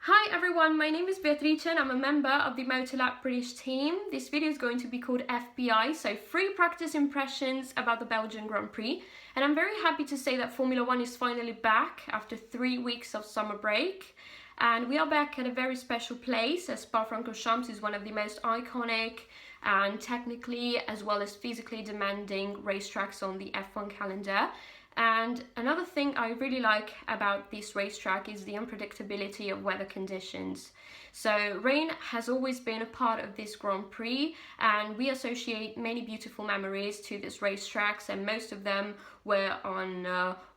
Hi everyone, my name is Beatrice and I'm a member of the Motorlat British team. This video is going to be called FBI, so free practice impressions about the Belgian Grand Prix. And I'm very happy to say that Formula 1 is finally back after 3 weeks of summer break. And we are back at a very special place, as Spa-Francorchamps is one of the most iconic and technically as well as physically demanding racetracks on the F1 calendar. And another thing I really like about this racetrack is the unpredictability of weather conditions. So rain has always been a part of this Grand Prix, and we associate many beautiful memories to this racetracks, and most of them were on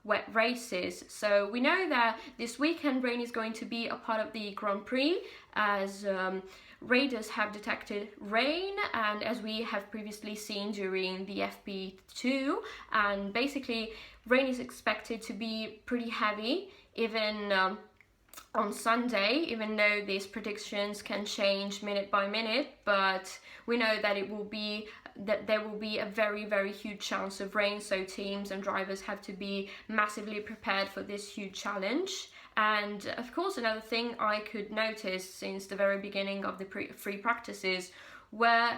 wet races. So we know that this weekend rain is going to be a part of the Grand Prix, as radars have detected rain, and as we have previously seen during the FP2, and basically rain is expected to be pretty heavy even on Sunday, even though these predictions can change minute by minute, but we know that there will be a very huge chance of rain, so teams and drivers have to be massively prepared for this huge challenge. And of course, another thing I could notice since the very beginning of the free practices were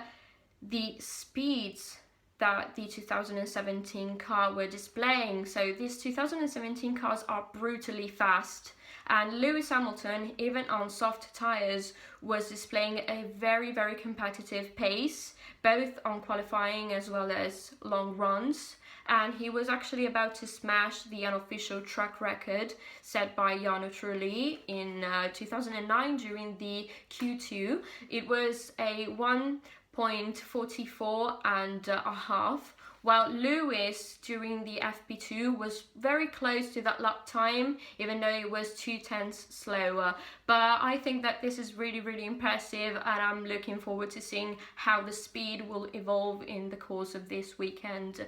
the speeds that the 2017 car were displaying. So these 2017 cars are brutally fast, and Lewis Hamilton, even on soft tyres, was displaying a very competitive pace, both on qualifying as well as long runs. And he was actually about to smash the unofficial track record set by Jarno Trulli in 2009 during the Q2. It was a 1.44 and a half, while Lewis during the FP2 was very close to that lap time, even though it was 0.2 slower. But I think that this is really impressive, and I'm looking forward to seeing how the speed will evolve in the course of this weekend.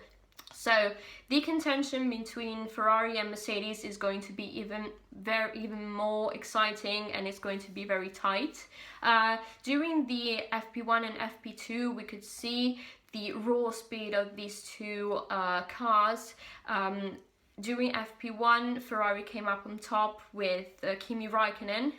So the contention between Ferrari and Mercedes is going to be even more exciting, and it's going to be very tight. During the FP1 and FP2, we could see the raw speed of these two cars. During FP1, Ferrari came up on top with Kimi Raikkonen,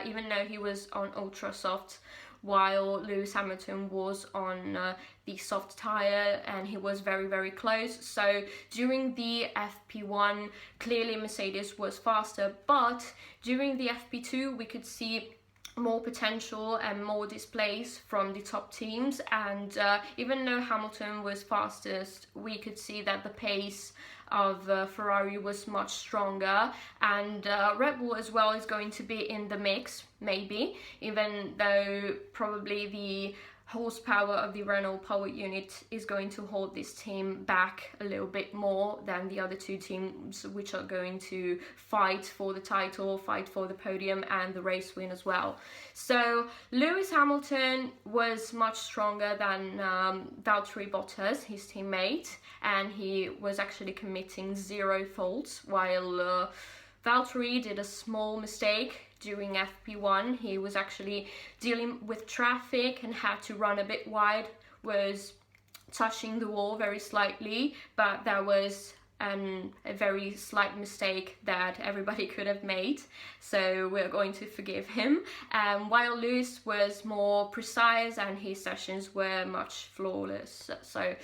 even though he was on ultra soft, while Lewis Hamilton was on the soft tyre, and he was very close. So during the FP1, clearly Mercedes was faster, but during the FP2 we could see more potential and more displays from the top teams, and even though Hamilton was fastest, we could see that the pace of Ferrari was much stronger, and Red Bull as well is going to be in the mix, maybe, even though probably the horsepower of the Renault power unit is going to hold this team back a little bit more than the other two teams, which are going to fight for the title, fight for the podium and the race win as well. So Lewis Hamilton was much stronger than Valtteri Bottas, his teammate, and he was actually committing 0 faults, while Valtteri did a small mistake during FP1. He was actually dealing with traffic and had to run a bit wide, was touching the wall very slightly, but that was a very slight mistake that everybody could have made, so we're going to forgive him. While Lewis was more precise and his sessions were much flawless. So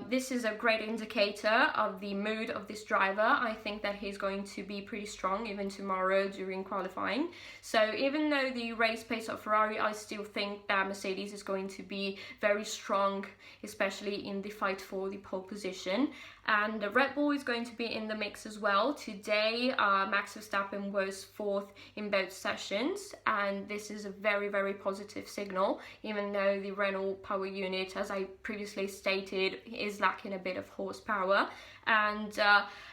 this is a great indicator of the mood of this driver. I think that he's going to be pretty strong even tomorrow during qualifying. So even though the race pace of Ferrari, I still think that Mercedes is going to be very strong, especially in the fight for the pole position. And Red Bull is going to be in the mix as well. Today, Max Verstappen was 4th in both sessions, and this is a very positive signal, even though the Renault power unit, as I previously stated, is lacking a bit of horsepower. And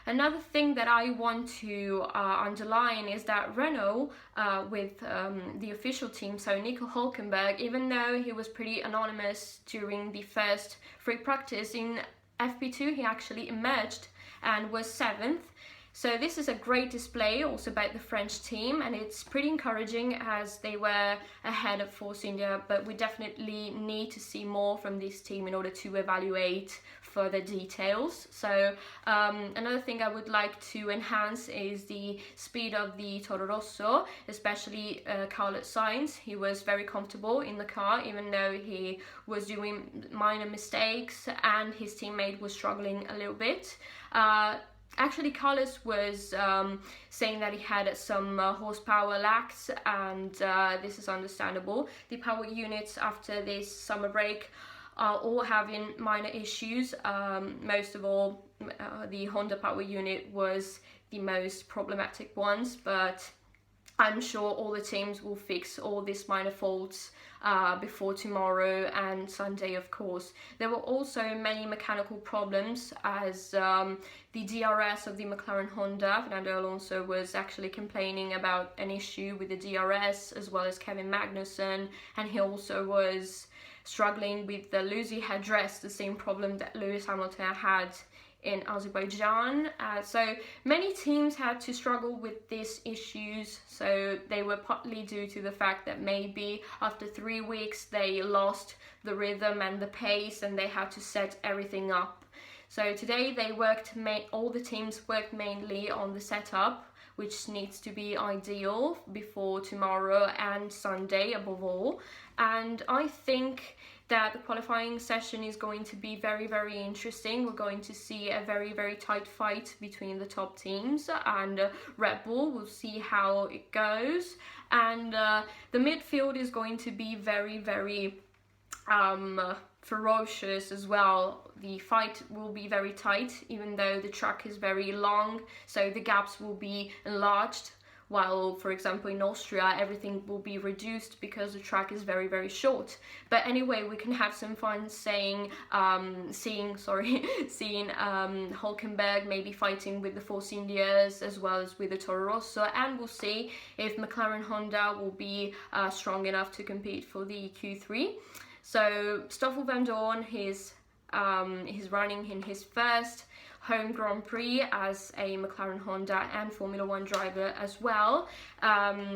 another thing that I want to underline is that Renault, with the official team, so Nico Hülkenberg, even though he was pretty anonymous during the first free practice, in FP2 he actually emerged and was 7th. So this is a great display also by the French team, and it's pretty encouraging as they were ahead of Force India, but we definitely need to see more from this team in order to evaluate further details. So another thing I would like to enhance is the speed of the Toro Rosso, especially Carlos Sainz. He was very comfortable in the car, even though he was doing minor mistakes and his teammate was struggling a little bit. Actually, Carlos was saying that he had some horsepower lacks, and this is understandable. The power units after this summer break are all having minor issues. Most of all, the Honda power unit was the most problematic ones, but I'm sure all the teams will fix all these minor faults before tomorrow and Sunday, of course. There were also many mechanical problems as the DRS of the McLaren Honda, Fernando Alonso, was actually complaining about an issue with the DRS, as well as Kevin Magnussen, and he also was struggling with the Lucy headrest, the same problem that Lewis Hamilton had in Azerbaijan. So many teams had to struggle with these issues, so they were partly due to the fact that maybe after 3 weeks they lost the rhythm and the pace and they had to set everything up. So today they all the teams worked mainly on the setup, which needs to be ideal before tomorrow and Sunday above all. And I think that the qualifying session is going to be very, very interesting. We're going to see a very, very tight fight between the top teams and Red Bull. We'll see how it goes. And the midfield is going to be very, very ferocious as well. The fight will be very tight, even though the track is very long, so the gaps will be enlarged, while, for example, in Austria everything will be reduced because the track is very, very short. But anyway, we can have some fun seeing Hülkenberg maybe fighting with the Force Indias as well as with the Toro Rosso, and we'll see if McLaren Honda will be strong enough to compete for the Q3. So Stoffel van Dorn, he's running in his first home Grand Prix as a McLaren Honda and Formula One driver as well.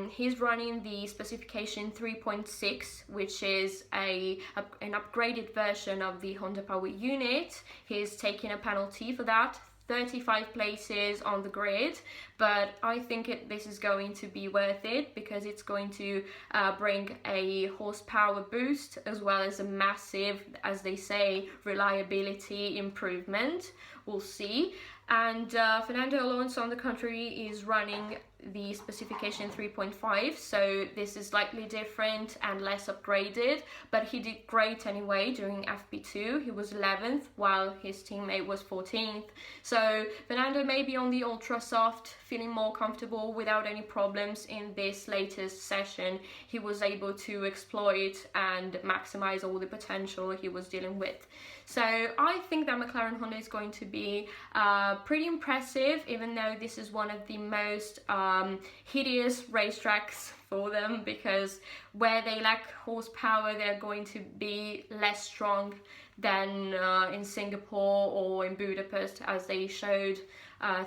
He's running the specification 3.6, which is an upgraded version of the Honda power unit. He's taking a penalty for that, 35 places on the grid, but I think this is going to be worth it because it's going to bring a horsepower boost as well as a massive, as they say, reliability improvement. We'll see. And Fernando Alonso, on the contrary, is running the specification 3.5, so this is slightly different and less upgraded, but he did great anyway during FP2. He was 11th while his teammate was 14th. So Fernando may be on the ultra soft, feeling more comfortable without any problems in this latest session. He was able to exploit and maximize all the potential he was dealing with. So I think that McLaren Honda is going to be pretty impressive, even though this is one of the most hideous racetracks for them, because where they lack horsepower, they're going to be less strong than in Singapore or in Budapest, as they showed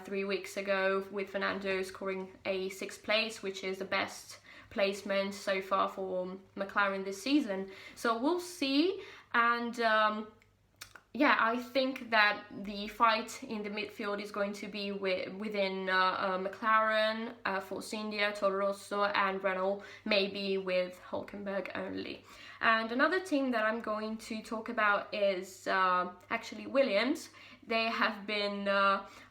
3 weeks ago, with Fernando scoring a 6th place, which is the best placement so far for McLaren this season. So we'll see. And yeah, I think that the fight in the midfield is going to be within McLaren, Force India, Toro Rosso and Renault, maybe with Hülkenberg only. And another team that I'm going to talk about is actually Williams. They have been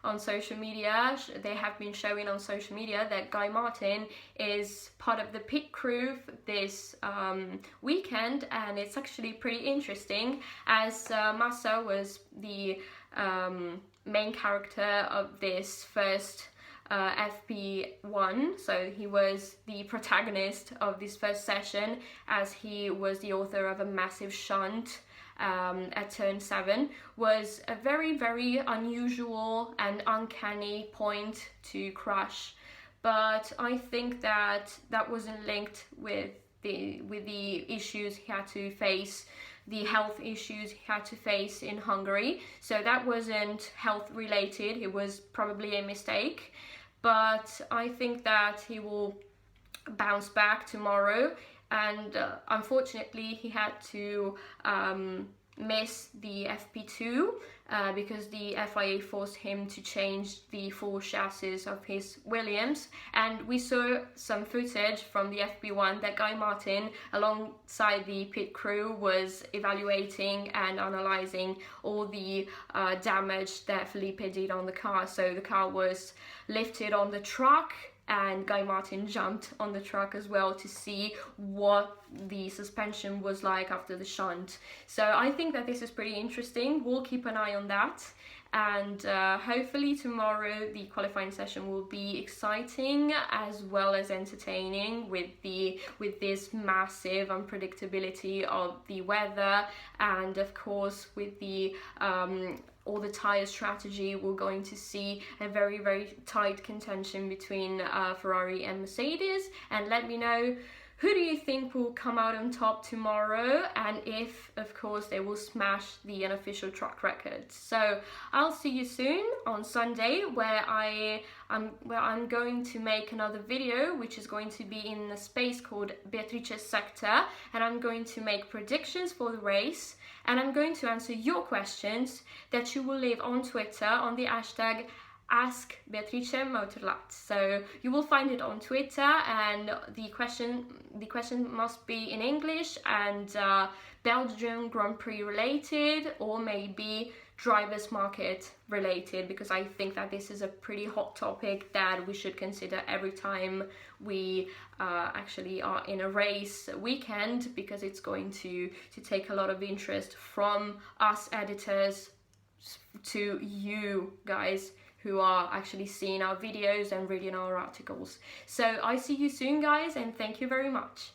on social media, they have been showing on social media that Guy Martin is part of the pit crew this weekend, and it's actually pretty interesting as Massa was the main character of this first FP1, so he was the protagonist of this first session as he was the author of a massive shunt at turn 7. Was a very, very unusual and uncanny point to crash, but I think that wasn't linked with the issues he had to face the health issues he had to face in Hungary. So that wasn't health related, it was probably a mistake. But I think that he will bounce back tomorrow, and unfortunately he had to miss the FP2 because the FIA forced him to change the full chassis of his Williams. And we saw some footage from the FP1 that Guy Martin, alongside the pit crew, was evaluating and analysing all the damage that Felipe did on the car. So the car was lifted on the truck, and Guy Martin jumped on the truck as well to see what the suspension was like after the shunt. So I think that this is pretty interesting. We'll keep an eye on that, and hopefully tomorrow the qualifying session will be exciting as well as entertaining with this massive unpredictability of the weather, and of course with the all the tyre strategy. We're going to see a very, very tight contention between Ferrari and Mercedes. And let me know, who do you think will come out on top tomorrow, and if, of course, they will smash the unofficial track records. So I'll see you soon on Sunday, where I'm going to make another video, which is going to be in a space called Beatrice Sector, and I'm going to make predictions for the race, and I'm going to answer your questions that you will leave on Twitter on the hashtag Ask Beatrice Motorlat. So you will find it on Twitter, and the question must be in English and Belgium Grand Prix related, or maybe drivers market related, because I think that this is a pretty hot topic that we should consider every time we actually are in a race weekend, because it's going to take a lot of interest from us editors to you guys who are actually seeing our videos and reading our articles. So I see you soon, guys, and thank you very much.